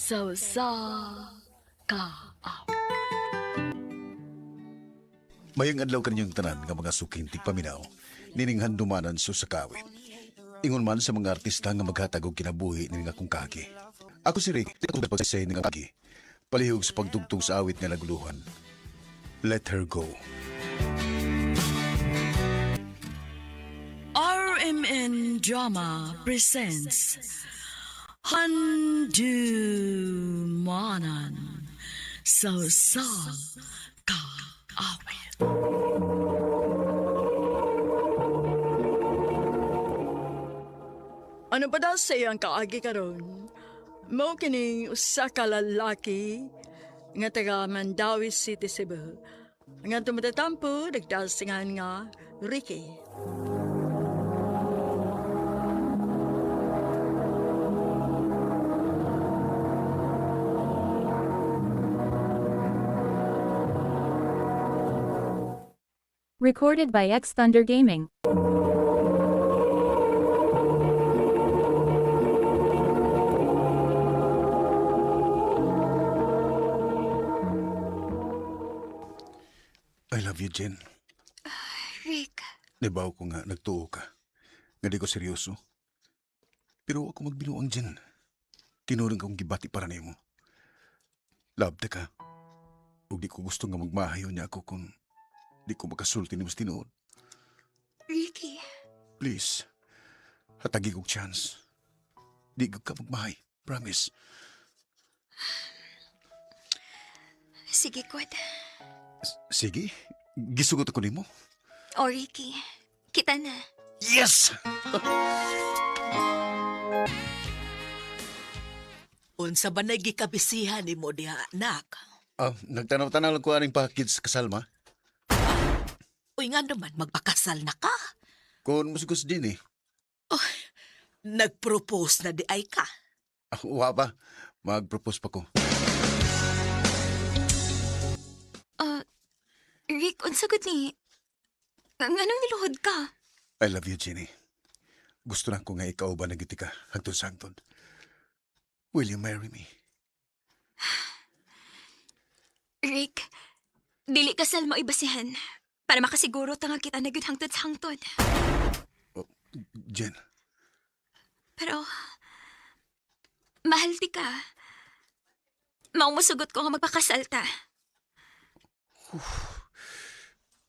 sa ka. Mayang adlaw kanyang tanan nga mga suking tigpaminaw, nininghan dumanan so sa kawit. Ingon man sa mga artista nga maghatag og kinabuhi ni nga kung kagi. Ako si Rick, ako pag-say ni nga kagi. Palihog sa pagtugtog sa awit nga naguluhan. Let her go. RMN Drama presents Handumanan sa ka awit. Ano ba daw sa iyang kaagi karon? Mao kining usa ka lalaki nga taga Mandawi City, Cebu. Nga tumatatampo nagdasingan nga Ricky. Recorded by X Thunder Gaming. I love you, Jen. Rick, Nibaw ko nga nagtuo ka. Nga di ko seryoso. Pero ako magbinuang, Jen. Tinuring kong gibati para nimo. Love ka. Ug di ko gusto nga magmahayo niya ako kung di ko makasulti ni mas tinuod. Ricky, Please, hatagi kong chance. Di ka magmahay. Promise. sige kod. Sige, gisugot ako nimo. O Ricky, kita na. Yes! Unsa ba nagikabisihan ni mo diha, anak? Nagtanaw-tanaw lang ko aning package sa kasalma. Uy nga naman, magpakasal na ka. Kung musigos din eh. Nag-propose na di ay ka. Wa pa. Mag-propose pa ko. Rick, unsagot ni... Anong niluhod ka? I love you, Jenny. Gusto na ko nga ikaw ba nagiti ka hangtod sa hangtod. Will you marry me? Rick, dili ka sal mo ibasihan para makasiguro ta nga kita na gyud hangtod sa hangtod. Jen, Pero, mahal ti ka. Maumusugot ko nga magpakasal ta.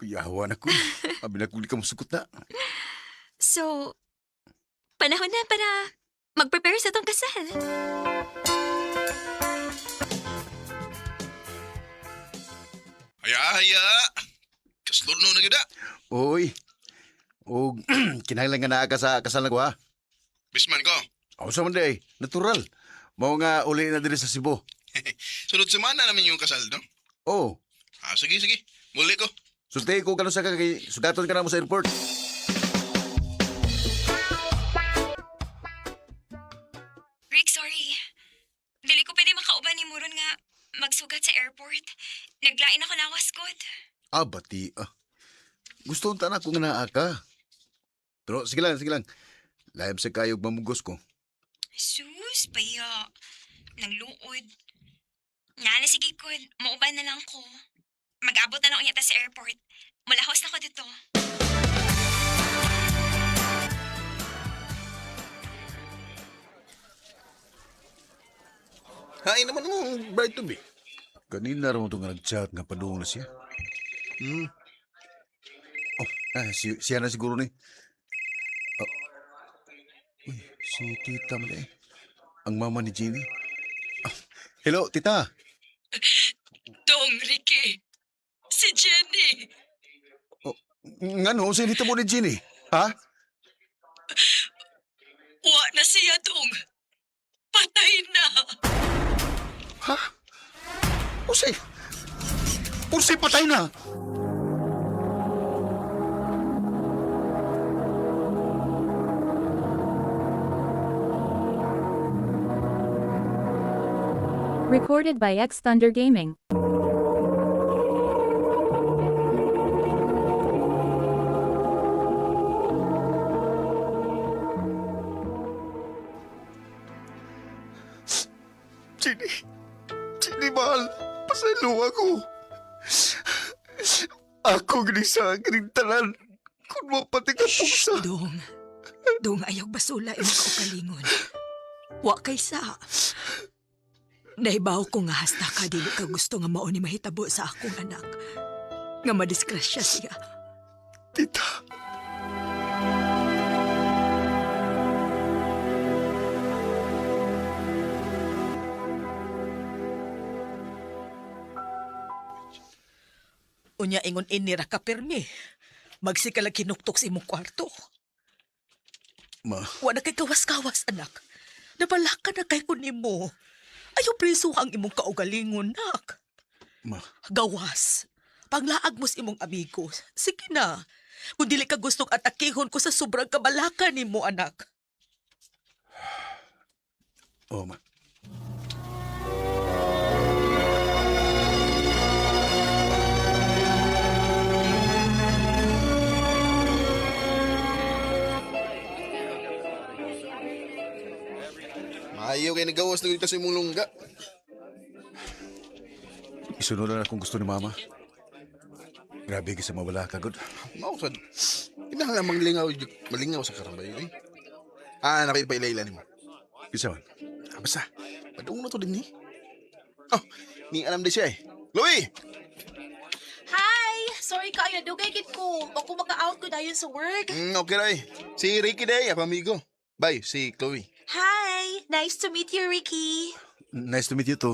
kuyawan ako. Abi na kung di ka masukot na. So, panahon na para mag-prepare sa tong kasal. Haya. Kaslor no na gida. Uy. O, kinahanglan nga naa ka sa kasal na ko ha. Bisman ko. Ako sa man day, natural. Mao nga uli na diri sa Cebu. Sunod semana namin yung kasal, no? Oh, Sige. Muli ko. sultay ko kano sa kay sugaton ka na mo sa airport. Rick, sorry. Dili ko pwede makauban ni Muron nga magsugat sa airport. Naglain ako lawas kod. Bati. Gusto unta na ko nga naa ka. Pero sige lang. Live sa kayog mamugos ko. Sus, paya. Nagluod. Nana, sige kod. Mauban na lang ko. Mag-abot na lang yata sa airport. Mulahos na ko dito. Hain naman mo, bride to be. Kanina raw ito nga nag-chat nga padung na siya. Siya na siguro ni. Uy, si tita mali eh. Ang mama ni Jenny. Hello, tita. Dong, Ricky. Si Jenny. Ngano, sinita mo ni Jenny? Ha? Wa na siya, Dong. Patay na. Ha? Usay patay na. Recorded by X Thunder Gaming. Jenny. Nung ako, ako ginisa tanan kung mapati ka pusa. Dong ayaw basula imong kaugalingon. Wa kay sa. Naibaw ko nga hasta ka dili ka gusto nga mao ni mahitabo sa akong anak. Nga madisgrasya siya. Tita. Unya ingon inira ka permi. Magsikalag kinuktok sa imong kwarto. Ma, Wa na kay kawas-kawas, anak. Nabalaka na kay kunimo. Ayaw preso ang imong kaugalingon, nak. ma, Gawas. Panglaag mo sa imong amigo. Sige na. Kung dili ka gustong atakihon ko sa sobrang kabalaka nimo, anak. oh ma. Maayo kayo nagawas na kasi mong lungga. Isunod na kung gusto ni Mama. Grabe ka sa mawala ka, God. Mausad. Kinahanglan malingaw sa karambay eh. Nakipailaylan mo. Isa man. Basta, padung na to din eh. Oh, ni alam din siya eh. Louie! Hi! Sorry ka, dugay gid ko. Ako maka-out ko dayon sa work. Okay na eh. Si Ricky day, ako amigo. Bye, si Chloe. Hi! Nice to meet you, Ricky. Nice to meet you too.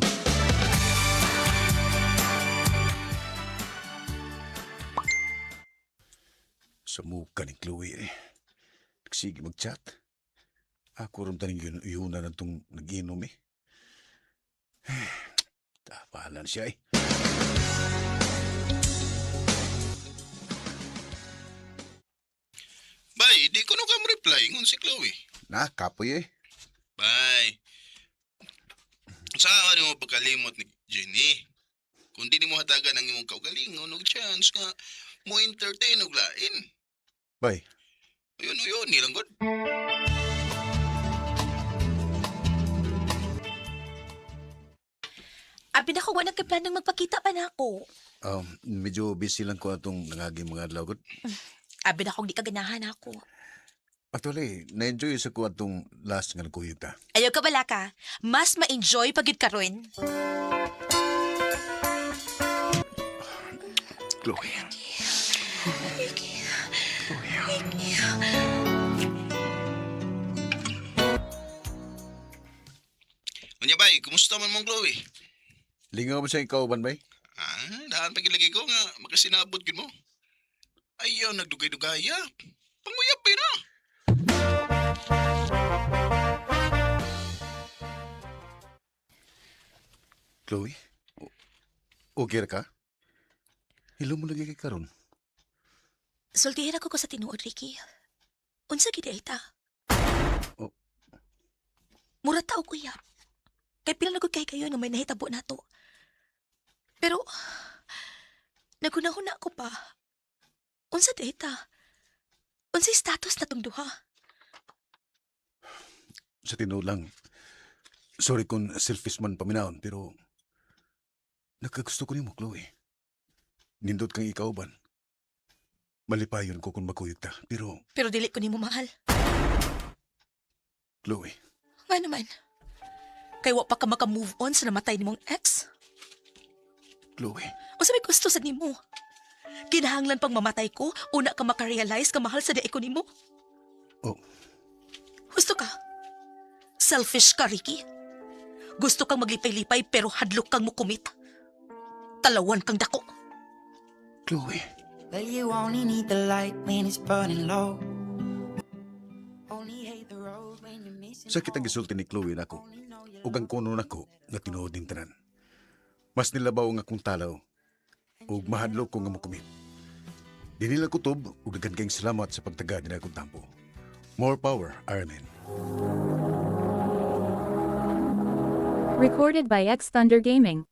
Sa muka ni Chloe eh. Nagsige mag-chat. Ako rin taning yun na itong nag-inom eh. Tapalan siya eh. Bye, di ko na reply ngun si Chloe. Kapoy eh. Bye. Saan mo pagkalimot ni Jenny? Kung di mo hatagan ang imong kaugalingon, og chance nga mo entertain og lain. Bye. Ayun, nilang god. Abi na ko wala kay planong magpakita pa na ako. Medyo busy lang ko atong nangaging mga adlaw, God. Abi na kong di kaganahan ako. Actually, na-enjoy sa ko atong last nga nagkuyog ta. Ayaw ka bala ka. Mas ma-enjoy pagid karon. Chloe. Unya bay, kumusta man mong Chloe? Lingaw mo sa ikaw, Banbay? Daan pa gilagi ko nga makasinabot gid mo. Ayaw, nagdugay-dugaya. Panguyap pa na. Chloe? Okay ra ka? Hilo mo lagi kay karon. Sultihin ako ko sa tinuod, Ricky. Unsa gid ay ta? Oh. Mura tao kuya. Kay pila na gud kay kayo nga may nahitabo nato. Pero nagunahuna ko pa. Unsa di ta? Unsa status natong duha? Sa tinuod lang. Sorry kung selfish man paminahon, pero nagkagusto ko nimo, Chloe. Nindot kang ikaw ban. Malipayon ko kung makuyog ta, pero Pero dili ko nimo mahal. Chloe, Nga naman. Kay wa pa ka maka-move on sa namatay nimong ex? Chloe, O sa may gusto sa nimo? Kinahanglan pang mamatay ko, una ka makarealize ka mahal sa di ko nimo? oh, Gusto ka? Selfish ka, Ricky. Gusto kang maglipay-lipay pero hadlok kang mukumit. Talawan kang dako. Chloe, Well, you only need the light when it's burning low. Only hate the road when you're missing. sakit ang gisulti ni Chloe nako. Ug ang kuno nako nga tinuod ning tanan. Mas nilabaw nga kung talaw. Ug mahadlok ko nga mokumit. Di nila kutob ug daghan kayong salamat sa pagtaga nila akong tampo. More power, Iron Man. Recorded by X Thunder Gaming.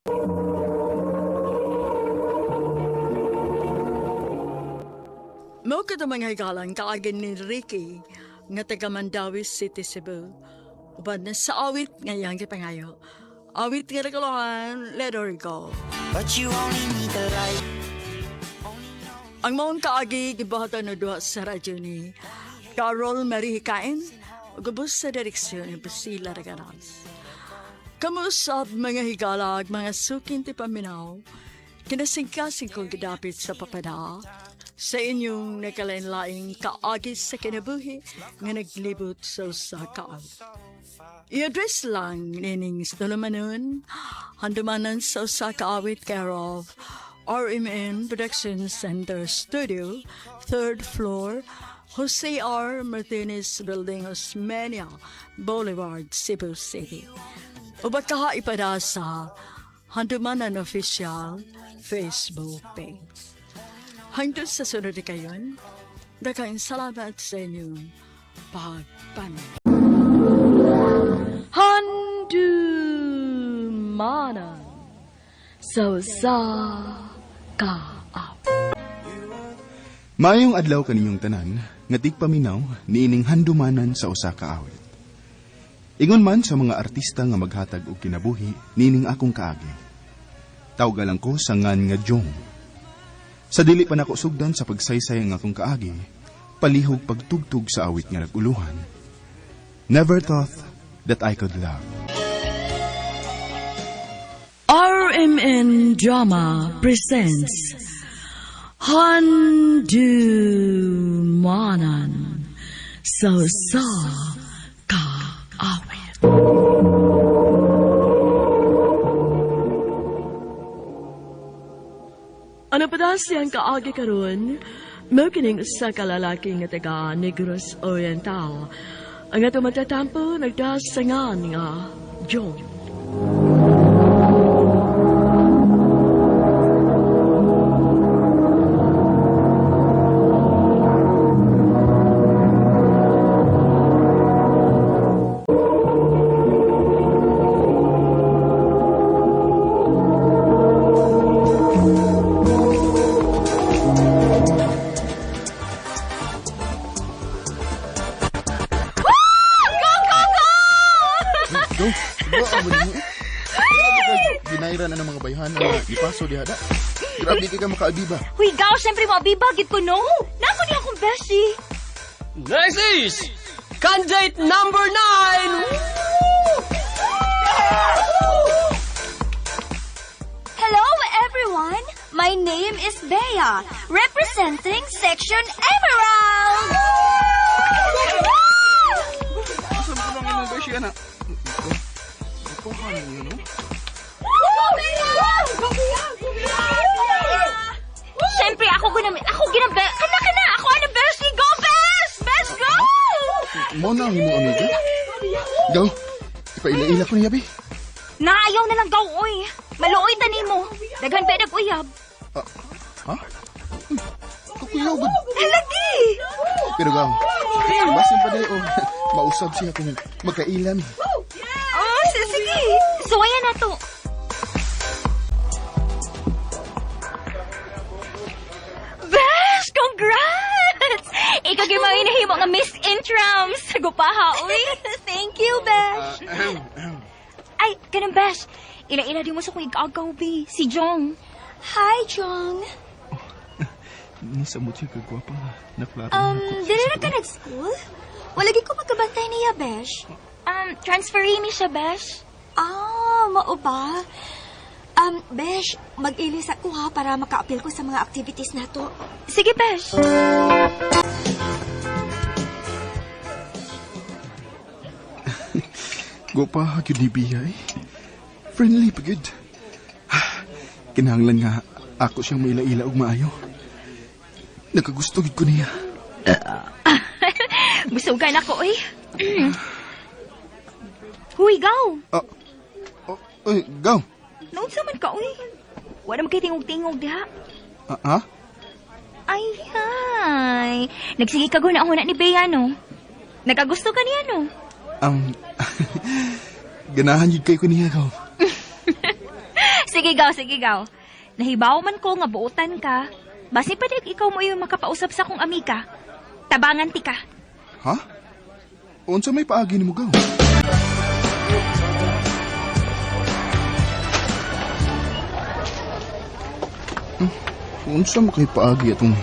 Mao kada mga higalan kaagin ni Ricky nga taga Mandawi City, Cebu. Uban na sa awit ngayang gipangayo. Awit nga nagkalohan, let her go. but you only need the light. Ang maong kaagi, gibahatan na duha sa radyo ni Carol Marie Hikain, gubos sa direksyon ni Basila Ragaras. Kamusap mga higalag, mga sukin ti paminaw, kinasingkasing kong gidapit sa papada, sa inyong nakalain-laing kaagi sa kinabuhi nga naglibot sa usakal. I-address lang nining Stolomanon, handumanan sa usakaawit care of RMN Production Center Studio, 3rd floor, Jose R. Martinez Building, Osmeña Boulevard, Cebu City. O baka ipada sa Handumanan Official Facebook page. Hanggang sa sunod na kayon, dakain salamat sa inyong pagpanan. Handumanan sa kaap. Maayong adlaw kaninyong tanan, nga tigpaminaw niining handumanan sa usa ka awit. Ingon man sa mga artista nga maghatag og kinabuhi nining akong kaagi. Tawgalan ko sa ngan nga Jong. Sa dili pa nako sugdan sa pagsaysay nga akong kaagi, palihog pagtugtog sa awit nga naguluhan. Never thought that I could love. RMN Drama presents Handumanan sa kaawit. Ano pa daw siyang kaagi karon? Mao kining usa ka lalaki nga taga Negros Oriental. Ang ato matatampo nagdasangan nga John. Ginairan na ng mga bayhan na ipaso diha da. Grabe di ka makaabiba. Huy, gaw, siyempre mabibagit ko, no? Nako niya akong beshi. Next is candidate number 9. Hello, everyone. My name is Bea, representing Section Emerald. Asa mo lang imong beshi ana? Kuhan niyo no? Siyempre, ako ginamit. Ako ginamit. Kana, ako ano, Beshi. Go, Besh! Besh, go! Mo na ang imong amiga. Gaw, ipaila-ila ko niya, be. Naayaw na lang, gaw, oy. Maluoy tani mo. Daghan pa nag-uyab. Ha? Kakuyawad. Lagi! Pero gaw, masin pa dayo, mausab siya kung magkailan. Oh, sige. So, ayan na to. Besh, congrats! Ikaw yung mga inahimo nga Miss Intrams. Gupaha, uy. Thank you, Besh. Ay, ganun, Besh. Ila-ila di mo sa kong igagaw, be. Si Jong. Hi, Jong. Nisa mo siya kagwapa nga. Naklaro Dili na ka nag-school? Walagi ko magkabantay niya, Besh. Transferee mi siya, Besh. Ah, mao ba? Besh, mag-ilis ako ha para maka-appeal ko sa mga activities nato. Sige, Besh. Gwapa, yun ni Bia eh. Friendly pa good. Kinahanglan nga ako siyang maila-ila og maayo. Nagkagustog ko niya. Busugan ako, eh. Huy, gaw. Oy, gaw. Noon sa man ka, uy. Wala mo kayo tingog-tingog diha. Ha? Ay, hay. Nagsige ka guna ako na ni Bea, no? Nagagusto ka niya, no? Ganahan yun kayo ko niya, gaw. Sige, gaw. Nahibaw man ko nga buutan ka. Basi pa din ikaw mo yung makapausap sa kong amiga. Tabangan ti ka. Ha? Unsa may paagi ni mo, gaw? Unsa makipaagi atong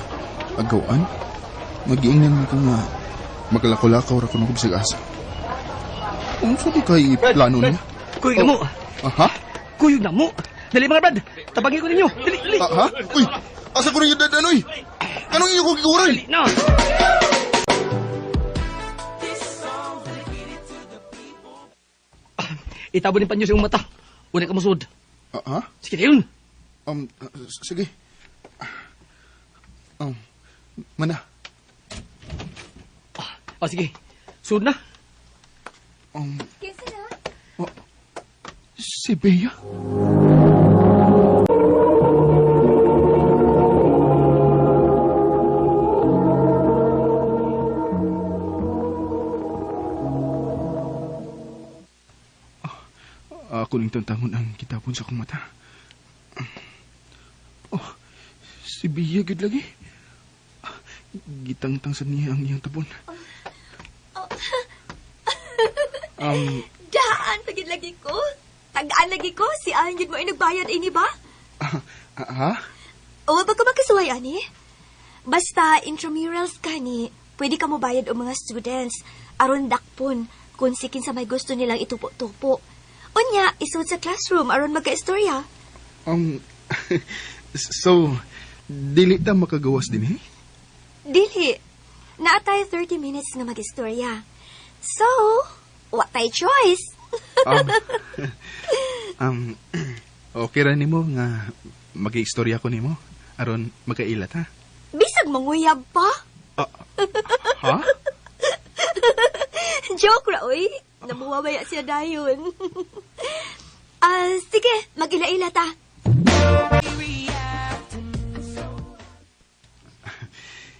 agawan? Magiingnan mo ko nga maglakaw-lakaw ra ko ng kubsig asa. Unsa di kay plano niya? Kuyog na mo. Aha? Kuyog na mo. Dali mga brad. Tabangin ko ninyo. Dali, dali. Ha? Uy! Asa ko ninyo dadanoy? Anong inyo kong kikuran? Dali na. Itabonin pa niyo sa iyong mata. Una ka musud. Ha? Sige na yun. Sige. Mana? Sige. Sud na. Si Bea? Ako ning tantangon ang kitapon sa akong mata. Si Bea gid lagi. Gitangtang sa niya ang iyang tapon. Daan, pagid lagi ko. Tagaan lagi ko. Si Angel mo ay nagbayad ini ba? Ha? O, ba ka makisuway, ani? Basta, intramurals ka ni, pwede ka mo bayad o mga students. Aron dakpon, kung sikin sa may gusto nilang itupo-tupo. Unya, isud sa classroom, aron magka-istorya. So, dili ta makagawas din eh? Dili. Naatay 30 minutes nga mag-istorya. So, what tay choice? Okay ra nimo nga mag-istorya ko nimo aron magkailat ha? Bisag manguyab pa? Ha? Joke ra, oy. Nabuwabaya siya dayon. Sige, mag-ila-ila ta.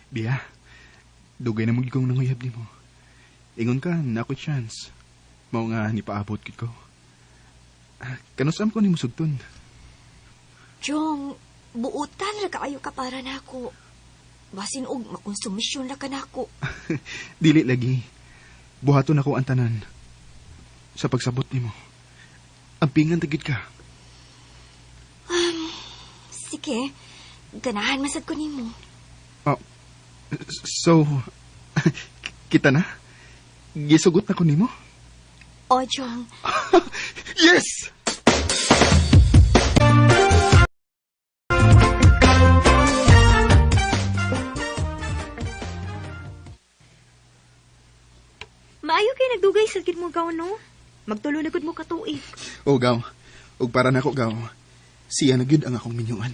Bia, dugay na magigong nanguyab nimo. Ingon ka, na ako chance. Mao nga nipaabot kit ko. Kanusam ko nimo sugton. Jong, buutan ra kaayo ka para nako. Basin og makonsumisyon ra ka nako. Dili lagi. Buhaton ako ang tanan. Sa pagsabot nimo. Ang pingan tagid ka. Sige, ganahan masad ko nimo. So, kita na? Gisugot na ko nimo? O, Jong. Yes! Maayo kay nagdugay sa gid mo gaw, no? Magtulo na gud mo katuig. O gaw, ug para nako gaw, siya na gyud ang akong minyuan.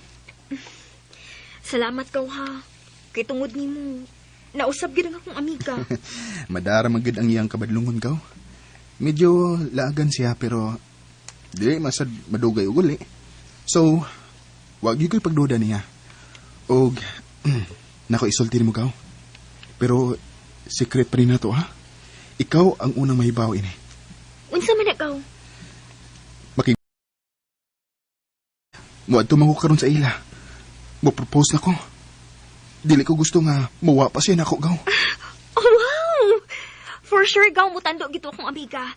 Salamat kaw ha. Kay tungod nimo, nausab gid ang akong amiga. Madara man gyud ang iyang kabadlungon gaw. Medyo laagan siya pero dili masad madugay ug uli. So, wag gyud ko'y pagduda niya. Og nako isulti mo gaw. Pero secret pa rin na to ha. Ikaw ang unang mahibaw ini. Unsa man ikaw? Muadto man ko karon sa ila. Mo propose na ko. Dili ko gusto nga mawa pa siya nako gaw. Oh, wow! For sure, gaw mo tando gito akong amiga.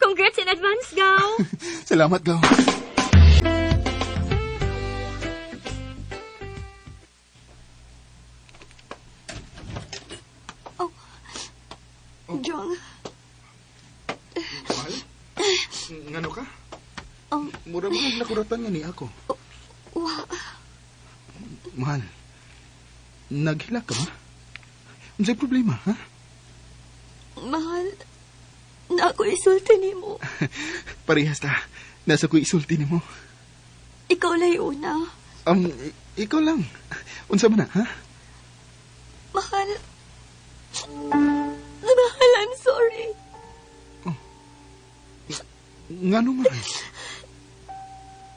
Congrats in advance, gaw! Salamat gaw. Jong, Mahal? Ngano ka? Mura mo nakuratan nga ni ako. Mahal, naghila ka ba? Unsay problema, ha? mahal, na ako isulti nimo. Parehas ta. Nasa ko isulti nimo. Ikaw lay una. Ikaw lang. Unsa man na, ha? Mahal. Mahal, I'm sorry. Ngano mahal?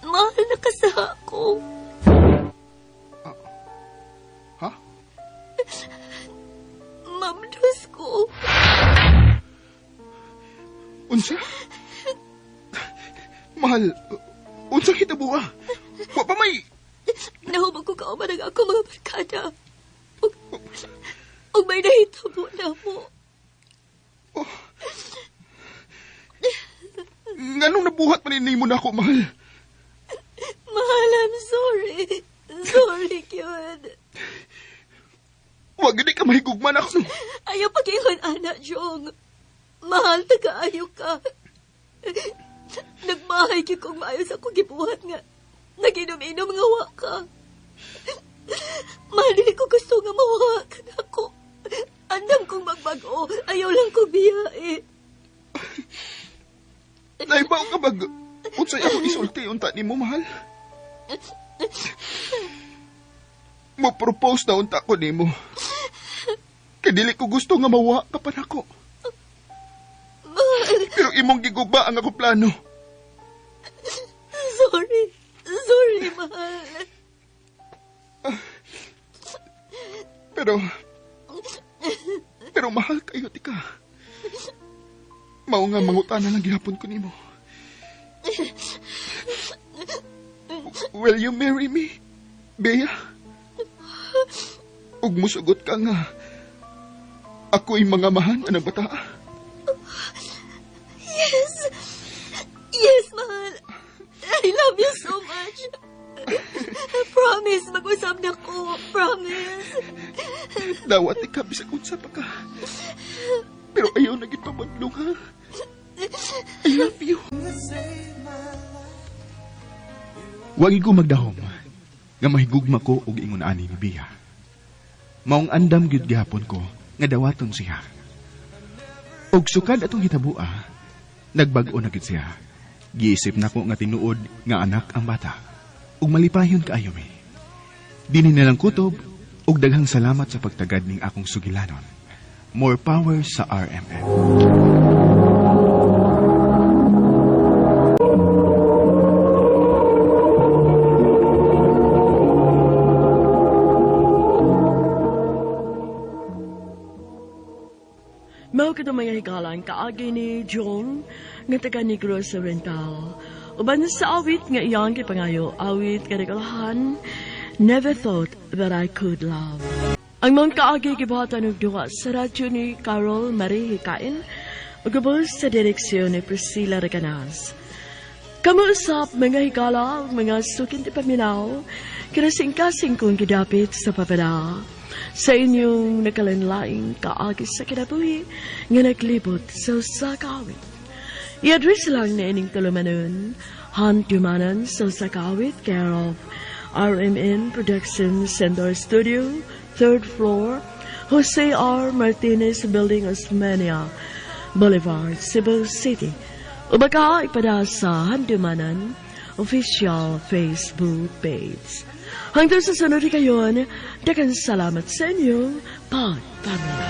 Mahal na ka sa ako. Ha? Mamdos ko. Unsa? Mahal, unsa kita buwa? Wa pa may... Nahubag ko kauman ang ako mga barkada. Og may nahitabo na mo. Nganong nabuhat man mo na ako, mahal? Mahal, I'm sorry. Sorry, Kyun. Huwag hindi ka mahigugman ako. Ayaw pag-ingon, anak, Jong. Mahal, taga-ayo ka. Nagmahay ki kong maayo sa akong gibuhat nga. Naginom-inom nga wa ka. Mahal, dili ko gusto nga mawa ka na ako. Andam kong magbago. Ayaw lang ko biyae. Naibaw ka bag... Unsay ako isulti unta ni mo, mahal? Mo-propose na unta ko ni mo. Kadili ko gusto nga mawa ka pa nako. Pero imong giguba ang ako plano. Sorry. Sorry, mahal. Pero mahal kayo, tika. Mao nga mangutana lang gihapon ko nimo. Will you marry me, Bea? Ug musugot ka nga ako'y mga mahan anang bata. Yes. Yes, mahal. I love you so much. Promise, mag-usap na ko. Promise. Dawat ika bisag unsa pa ka. Pero ayaw na gipamudlong, ha? I love you. Wagi ko magdahom nga mahigugma ko og ingon ani ni Bea. Maong andam gyud gihapon ko nga dawaton siya. Og sukad atong hitabua, nagbag-o na gid siya. Giisip nako nga tinuod nga anak ang bata. Ug malipayon kaayo mi. Dini na lang kutob ug daghang salamat sa pagtagad ning akong sugilanon. More power sa RMN. Mao ka mga hikalan kaagi ni Jong nga taga Negros Oriental. Uban sa awit nga iyang kipangayo, awit kadagalahan, Never Thought That I Could Love. Ang mga kaagi gibuhatan ng duwa sa radyo ni Carol Marie Hikain, ugabos sa direksyon ni Priscilla Reganas. Kamuusap mga hikala, mga sukin ti paminaw, kinasing-kasing kong gidapit sa papada. Sa inyong nakalanlaing kaagi sa kinabuhi nga naglibot sa sakawit. I-address lang na ining tulumanon, handumanan sa sakawit, care of RMN Production Center Studio, 3rd floor, Jose R. Martinez Building, Osmeña Boulevard, Cebu City. O baka ipada sa handumanan official Facebook page. Hanggang sa sunod kayon, daghang salamat sa inyong pagpamilya.